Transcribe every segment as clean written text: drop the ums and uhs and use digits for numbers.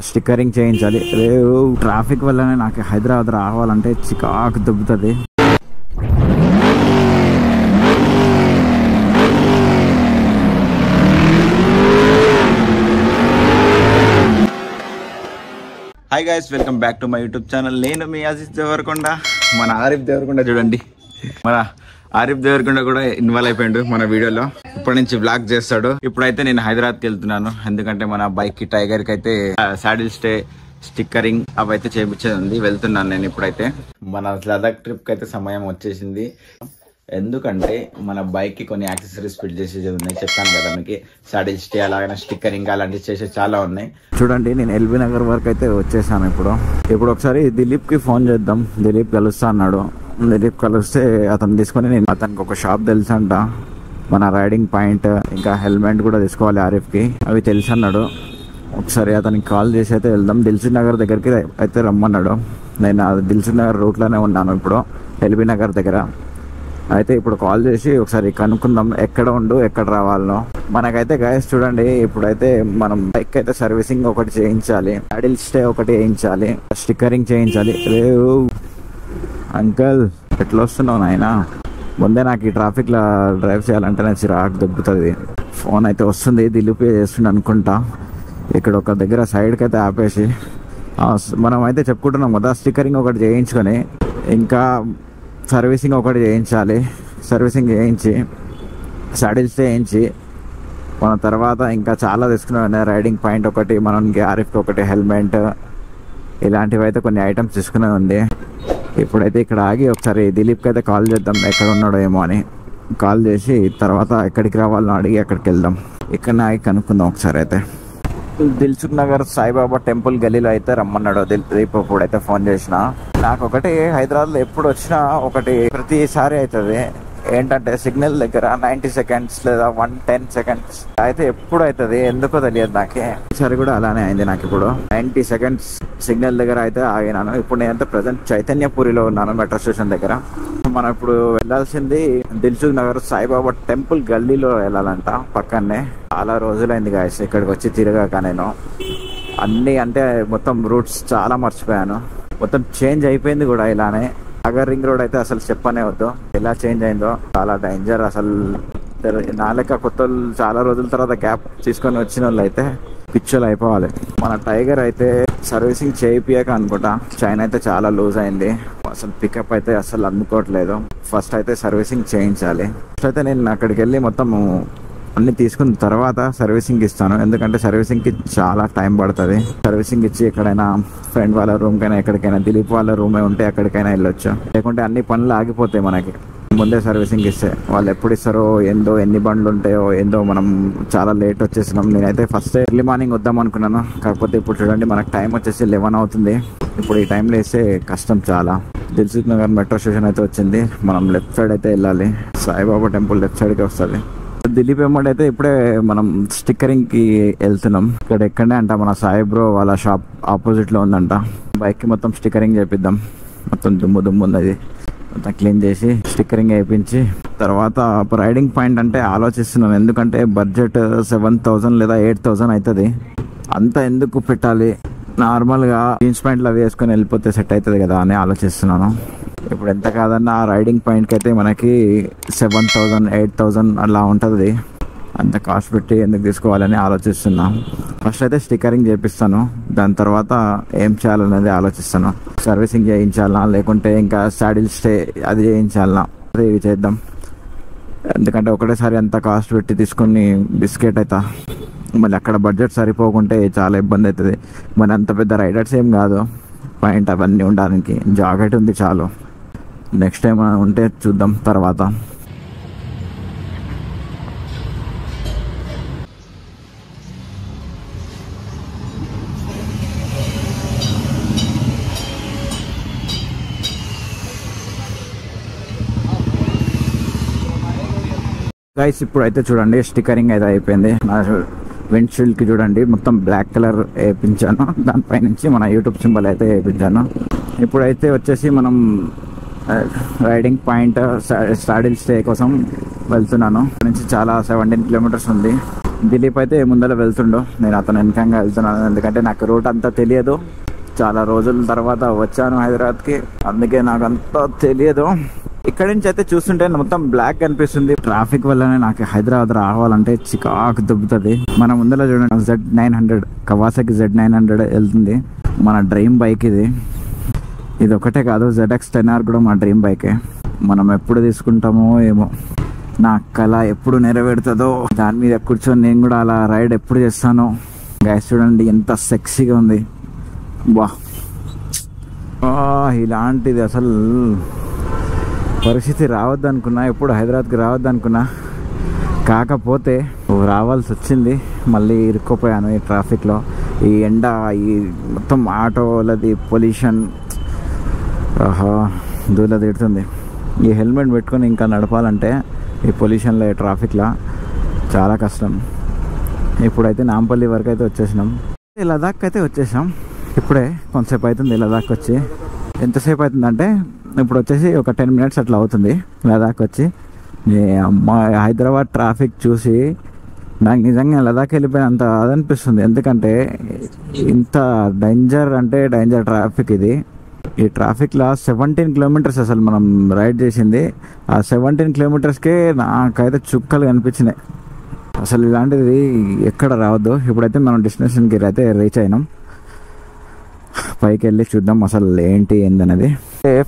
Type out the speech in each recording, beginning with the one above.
Stickering చేయించాలి. రేపు traffic వల్లనే నాకు హైదరాబాద్ రావాలంటే చికాకు దుబ్బుతుంది. Hi guys, welcome back to my YouTube channel. నేను మీ అజీజ్ దేవరకొండ. మన ఆరిఫ్ దేవరకొండ చూడండి, మన ఆరిఫ్ దేవరకొండ కూడా ఇన్వాల్వ్ అయిపోయాడు మన వీడియోలో. ఇప్పటి నుంచి బ్లాగ్ చేస్తాడు. ఇప్పుడైతే నేను హైదరాబాద్కి వెళ్తున్నాను, ఎందుకంటే మన బైక్ కి టైగర్ కి అయితే సాడిల్ స్టే స్టిక్కరింగ్ అవైతే చేయించేది ఉంది. వెళ్తున్నాను నేను ఇప్పుడైతే. మన లదాఖ్ ట్రిప్ కి అయితే సమయం వచ్చేసింది. ఎందుకంటే మన బైక్ కి కొన్ని యాక్సెసరీస్ ఫిట్ చేసేది ఉన్నాయి. చెప్తాను కదా మీకు, సాడిల్ స్టే అలాగే స్టిక్కరింగ్ అలాంటివి చేసే చాలా ఉన్నాయి. చూడండి, నేను ఎల్బీ నగర్ వరకు అయితే వచ్చేసాను. ఇప్పుడు ఒకసారి దిలీప్ కి ఫోన్ చేద్దాం. దిలీప్ కలుస్తా అన్నాడు. దిలీప్ కలిస్తే అతను తీసుకొని, నేను అతనికి ఒక షాప్ తెలుసు అంట, మన రైడింగ్ పాయింట్ ఇంకా హెల్మెట్ కూడా తీసుకోవాలి ఆరిఫ్ కి, అవి తెలుసు అన్నాడు. ఒకసారి అతనికి కాల్ చేసి అయితే వెళ్దాం. దిల్సుఖ్ నగర్ దగ్గరికి అయితే రమ్మన్నాడు. నేను దిల్సుఖ్ నగర్ రూట్ లోనే ఉన్నాను ఇప్పుడు, ఎల్బీ నగర్ దగ్గర. అయితే ఇప్పుడు కాల్ చేసి ఒకసారి కనుక్కుందాం ఎక్కడ ఉండు ఎక్కడ రావాలనో. మనకైతే గైస్ చూడండి, ఇప్పుడైతే మనం బైక్ అయితే సర్వీసింగ్ ఒకటి చేయించాలి, సాడిల్ స్టే ఒకటి వేయించాలి, స్టిక్కరింగ్ చేయించాలి. రేవు అంకల్ ఎట్లా వస్తున్నావు నాయనా? ముందే నాకు ఈ ట్రాఫిక్ లో డ్రైవ్ చేయాలంటే నాకు చిరాకు దొబ్బుతుంది. ఫోన్ అయితే వస్తుంది, దిలీపే చేస్తుండే అనుకుంటా. ఇక్కడ ఒక దగ్గర సైడ్కి అయితే ఆపేసి మనం అయితే చెప్పుకుంటున్నాం కదా, స్టిక్కరింగ్ ఒకటి చేయించుకొని ఇంకా సర్వీసింగ్ ఒకటి చేయించాలి. సర్వీసింగ్ చేయించి సాడిల్ స్టే చేయించి మన తర్వాత ఇంకా చాలా తీసుకున్నాం. రైడింగ్ పాయింట్ ఒకటి, మనకి ఆరిఫ్కి ఒకటి హెల్మెట్, ఇలాంటివి అయితే కొన్ని ఐటమ్స్ తీసుకునే ఉంది. ఇప్పుడైతే ఇక్కడ ఆగి ఒకసారి దిలీప్కి అయితే కాల్ చేద్దాం, ఎక్కడ ఉన్నాడో ఏమో అని. కాల్ చేసి తర్వాత ఎక్కడికి రావాలని అడిగి అక్కడికి వెళ్దాం. ఇక్కడ ఆగి కనుక్కుందాం ఒకసారి. అయితే దిల్సుఖ్ నగర్ సాయిబాబా టెంపుల్ గలీలో అయితే రమ్మన్నాడు దిలీప్. ఇప్పుడైతే ఫోన్ చేసిన. నాకు ఒకటి హైదరాబాద్లో ఎప్పుడు వచ్చినా ఒకటి ప్రతిసారి అవుతుంది ఏంటంటే, సిగ్నల్ దగ్గర 90 సెకండ్స్ లేదా 110 సెకండ్స్ అయితే ఎప్పుడు అవుతుంది, ఎందుకో తెలియదు నాకే. ఈసారి కూడా అలానే అయింది నాకు. ఇప్పుడు 90 సెకండ్స్ సిగ్నల్ దగ్గర అయితే ఆగినాను. ఇప్పుడు నేనైతే ప్రజెంట్ చైతన్యపురిలో ఉన్నాను, మెట్రో స్టేషన్ దగ్గర. మనం ఇప్పుడు వెళ్ళాల్సింది దిల్సుఖ్ నగర్ సాయిబాబా టెంపుల్ గల్లీలో వెళ్ళాలంట, పక్కనే. చాలా రోజులైంది గాయస్ ఇక్కడికి వచ్చి తిరగాక. నేను అన్ని అంటే మొత్తం రూట్స్ చాలా మర్చిపోయాను, మొత్తం చేంజ్ అయిపోయింది కూడా. ఇలానే సాగర్ రింగ్ రోడ్ అయితే అసలు చెప్పనే వద్దు, ఎలా చేంజ్ అయిందో. చాలా డేంజర్ అసలు. నా లెక్క కొత్త చాలా రోజుల తర్వాత గ్యాప్ తీసుకొని వచ్చిన వాళ్ళు అయితే పిచ్చోలు అయిపోవాలి. మన టైగర్ అయితే సర్వీసింగ్ చేయిపోయాక అనుకుంటా చైన్ అయితే చాలా లూజ్ అయింది. అసలు పికప్ అయితే అసలు అందుకోవట్లేదు. ఫస్ట్ అయితే సర్వీసింగ్ చేయించాలి. ఫస్ట్ అయితే నేను అక్కడికి వెళ్ళి మొత్తం అన్ని తీసుకున్న తర్వాత సర్వీసింగ్ ఇస్తాను, ఎందుకంటే సర్వీసింగ్ కి చాలా టైం పడుతుంది. సర్వీసింగ్ ఇచ్చి ఎక్కడైనా ఫ్రెండ్ వాళ్ళ రూమ్ కైనా ఎక్కడికైనా, దిలీప్ వాళ్ళ రూమే ఉంటే అక్కడికైనా వెళ్ళొచ్చు. లేకుంటే అన్ని పనులు ఆగిపోతాయి మనకి ముందే సర్వీసింగ్ ఇస్తే. వాళ్ళు ఎప్పుడు ఇస్తారో ఏందో, ఎన్ని బండ్లు ఉంటాయో ఏందో, మనం చాలా లేట్ వచ్చేసినాం. నేనైతే ఫస్ట్ ఎర్లీ మార్నింగ్ వద్దాం అనుకున్నాను, కాకపోతే ఇప్పుడు చూడండి మనకు టైం వచ్చేసి 11 అవుతుంది. ఇప్పుడు ఈ టైంలో వేస్తే కష్టం చాలా. దిల్సుఖ్ నగర్ మెట్రో స్టేషన్ అయితే వచ్చింది. మనం లెఫ్ట్ సైడ్ అయితే వెళ్ళాలి, సాయిబాబా టెంపుల్ లెఫ్ట్ సైడ్కి వస్తుంది. దిలీప్ ఎమ్మడి అయితే ఇప్పుడే మనం స్టిక్కరింగ్ కి వెళ్తున్నాం. ఇక్కడ ఎక్కడనే అంట మన సాయి బ్రో వాళ్ళ షాప్ ఆపోజిట్ లో ఉందంట. బైక్ కి మొత్తం స్టిక్కరింగ్ చేపిద్దాం. మొత్తం దుమ్ము ఉన్నది, మొత్తం క్లీన్ చేసి స్టిక్కరింగ్ వేయించి తర్వాత రైడింగ్ పాయింట్ అంటే ఆలోచిస్తున్నాను. ఎందుకంటే బడ్జెట్ 7,000 లేదా 8,000 అవుతుంది. అంత ఎందుకు పెట్టాలి, నార్మల్గా జీన్స్ ప్యాంట్లు అవి వేసుకొని వెళ్ళిపోతే సెట్ అవుతుంది కదా అని ఆలోచిస్తున్నాను. ఇప్పుడు ఎంత కాదన్నా రైడింగ్ పాయింట్కి అయితే మనకి 7,000 8,000 అలా ఉంటుంది. అంత కాస్ట్ పెట్టి ఎందుకు తీసుకోవాలని ఆలోచిస్తున్నా. ఫస్ట్ అయితే స్టిక్కరింగ్ చేపిస్తాను, దాని తర్వాత ఏం చేయాలనేది ఆలోచిస్తాను. సర్వీసింగ్ చేయించాలనా లేకుంటే ఇంకా సాడిల్ స్టే అది చేయించాలనా, అదే ఇవి చేద్దాం. ఎందుకంటే ఒకటేసారి అంత కాస్ట్ పెట్టి తీసుకుని బిస్కెట్ అవుతా, మళ్ళీ అక్కడ బడ్జెట్ సరిపోకుంటే చాలా ఇబ్బంది అవుతుంది. మన అంత పెద్ద రైడర్స్ ఏం కాదు, పాయింట్ అవన్నీ ఉండడానికి జాకెట్ ఉంది చాలు. నెక్స్ట్ టైం ఉంటే చూద్దాం తర్వాత. గైస్ ఇప్పుడు అయితే చూడండి స్టిక్కరింగ్ అయితే అయిపోయింది. నా విండ్షీల్డ్ కి చూడండి మొత్తం బ్లాక్ కలర్ వేయించాను, దానిపై నుంచి మన యూట్యూబ్ సింబల్ అయితే వేయించాను. ఇప్పుడైతే వచ్చేసి మనం రైడింగ్ పాయింట్ సాడిల్ స్టే కోసం వెళ్తున్నాను. నుంచి చాలా 17 కిలోమీటర్స్ ఉంది. దిలీప్ అయితే ముందర వెళ్తుండో, నేను అతను వెనకంగా వెళ్తున్నాను. ఎందుకంటే నాకు రూట్ అంతా తెలియదు, చాలా రోజుల తర్వాత వచ్చాను హైదరాబాద్కి, అందుకే నాకు అంతా తెలియదు. ఇక్కడ నుంచి అయితే చూస్తుంటే మొత్తం బ్లాక్ కనిపిస్తుంది. ట్రాఫిక్ వల్లనే నాకు హైదరాబాద్ రావాలంటే చికాకు దుబ్బుతుంది. మన ముందర చూడండి Z900 కవాసాకి Z900 వెళ్తుంది. మన డ్రీమ్ బైక్ ఇది. ఇది ఒకటే కాదు, ZX10R కూడా మా డ్రీమ్ బైకే. మనం ఎప్పుడు తీసుకుంటామో ఏమో, నా కళ ఎప్పుడు నెరవేరుతుందో, దాని మీద కూర్చొని నేను కూడా అలా రైడ్ ఎప్పుడు చేస్తానో. గైస్ చూడండి ఎంత సెక్సీగా ఉంది. బా, ఇలాంటిది అసలు పరిస్థితి రావద్దు అనుకున్నా, ఎప్పుడు హైదరాబాద్కి రావద్దు అనుకున్నా, కాకపోతే రావాల్సి వచ్చింది. మళ్ళీ ఇరుక్కుపోయాను ఈ ట్రాఫిక్లో. ఈ ఎండ, ఈ మొత్తం ఆటోలది పొల్యూషన్, దూల తిడుతుంది. ఈ హెల్మెట్ పెట్టుకొని ఇంకా నడపాలంటే ఈ పొల్యూషన్లో, ఈ ట్రాఫిక్లో చాలా కష్టం. ఇప్పుడైతే నాంపల్లి వరకు అయితే వచ్చేసినాం. లదాఖ్ అయితే వచ్చేసాం. ఇప్పుడే కొంతసేపు అవుతుంది లదాఖ్ వచ్చి. ఎంతసేపు అవుతుందంటే ఇప్పుడు వచ్చేసి ఒక 10 minutes అట్లా అవుతుంది లదాఖ్ వచ్చి. అమ్మా, హైదరాబాద్ ట్రాఫిక్ చూసి నాకు నిజంగా లదాఖ్ వెళ్ళిపోయినంత అదనిపిస్తుంది. ఎందుకంటే ఇంత డేంజర్ అంటే డేంజర్ ట్రాఫిక్ ఇది. ఈ ట్రాఫిక్లో 17 kilometers అసలు మనం రైడ్ చేసింది. ఆ 17 kilometersకే నాకైతే చుక్కలు కనిపించినాయి. అసలు ఇలాంటిది ఎక్కడ రావద్దు. ఇప్పుడైతే మనం డెస్టినేషన్కి అయితే రీచ్ అయినాం. పైకి వెళ్ళి చూద్దాం అసలు ఏంటి ఏందనేది.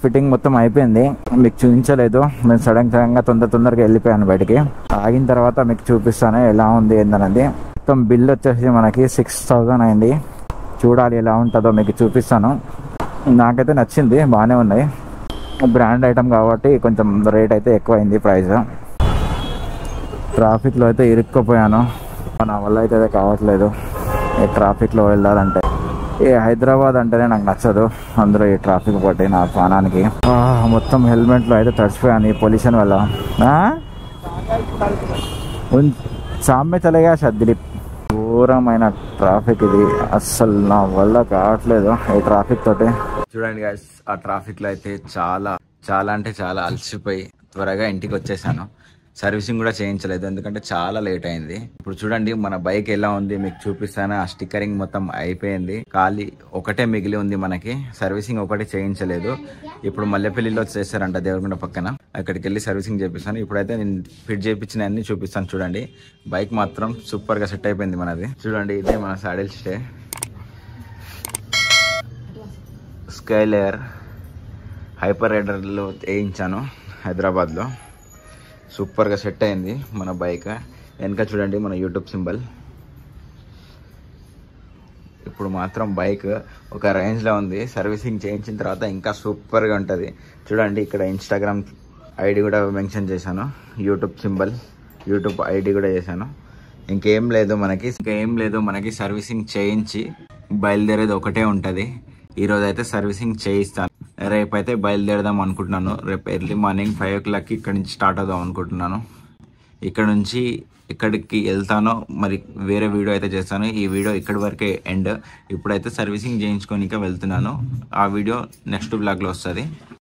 ఫిట్టింగ్ మొత్తం అయిపోయింది, మీకు చూపించలేదు. నేను సడన్గా తొందరగా వెళ్ళిపోయాను బయటికి. ఆగిన తర్వాత మీకు చూపిస్తాను ఎలా ఉంది ఏందనేది. మొత్తం బిల్ వచ్చేసి మనకి 6,000 అయింది. చూడాలి ఎలా ఉంటుందో మీకు చూపిస్తాను. నాకైతే నచ్చింది, బాగానే ఉన్నాయి. బ్రాండ్ ఐటమ్ కాబట్టి కొంచెం రేట్ అయితే ఎక్కువ అయింది ప్రైస్. ట్రాఫిక్లో అయితే ఇరుక్కుపోయాను, నా వల్ల అయితే కావట్లేదు ఈ ట్రాఫిక్లో వెళ్ళాలంటే. ఈ హైదరాబాద్ అంటేనే నాకు నచ్చదు, అందులో ఈ ట్రాఫిక్ బట్టి నా ప్రాణానికి. మొత్తం హెల్మెట్లో అయితే తడిచిపోయాను ఈ పొల్యూషన్ వల్ల. సామ్య చలేగా దిలీప్. ఘోరమైన ట్రాఫిక్ ఇది, అస్సలు నా వల్ల కావట్లేదు ఈ ట్రాఫిక్ తోటి. చూడండి గైస్, ఆ ట్రాఫిక్లో అయితే చాలా అంటే చాలా అలసిపోయి త్వరగా ఇంటికి వచ్చేసాను. సర్వీసింగ్ కూడా చేయించలేదు, ఎందుకంటే చాలా లేట్ అయింది. ఇప్పుడు చూడండి మన బైక్ ఎలా ఉంది మీకు చూపిస్తాను. ఆ స్టిక్కరింగ్ మొత్తం అయిపోయింది, ఖాళీ ఒకటే మిగిలి ఉంది మనకి. సర్వీసింగ్ ఒకటి చేయించలేదు. ఇప్పుడు మల్లెపల్లిలో చేస్తారంట దేవరకొండ పక్కన, అక్కడికి వెళ్ళి సర్వీసింగ్ చేపిస్తాను. ఇప్పుడైతే నేను ఫిట్ చేయించిన అన్ని చూపిస్తాను. చూడండి బైక్ మాత్రం సూపర్గా సెట్ అయిపోయింది మనది. చూడండి ఇదే మన సాడిల్ స్టే స్కైలేర్ హైపర్ రైడర్లో వేయించాను హైదరాబాద్లో. సూపర్గా సెట్ అయింది మన బైక్. వెనక చూడండి మన యూట్యూబ్ సింబల్. ఇప్పుడు మాత్రం బైక్ ఒక రేంజ్లో ఉంది. సర్వీసింగ్ చేయించిన తర్వాత ఇంకా సూపర్గా ఉంటుంది. చూడండి ఇక్కడ ఇన్స్టాగ్రామ్ ఐడి కూడా మెన్షన్ చేశాను, యూట్యూబ్ సింబల్, యూట్యూబ్ ఐడి కూడా చేశాను. ఇంకేం లేదు మనకి సర్వీసింగ్ చేయించి బయలుదేరేది ఒకటే ఉంటుంది. ఈరోజు అయితే సర్వీసింగ్ చేయిస్తాను, రేపైతే బయలుదేరదాం అనుకుంటున్నాను. రేపు ఎర్లీ మార్నింగ్ 5 o'clockకి ఇక్కడ నుంచి స్టార్ట్ అవుదాం అనుకుంటున్నాను. ఇక్కడ నుంచి ఎక్కడికి వెళ్తానో మరి వేరే వీడియో అయితే చేస్తాను. ఈ వీడియో ఇక్కడి వరకే ఎండ్. ఇప్పుడైతే సర్వీసింగ్ చేయించుకోనికే వెళ్తున్నాను. ఆ వీడియో నెక్స్ట్ బ్లాగ్లో వస్తుంది.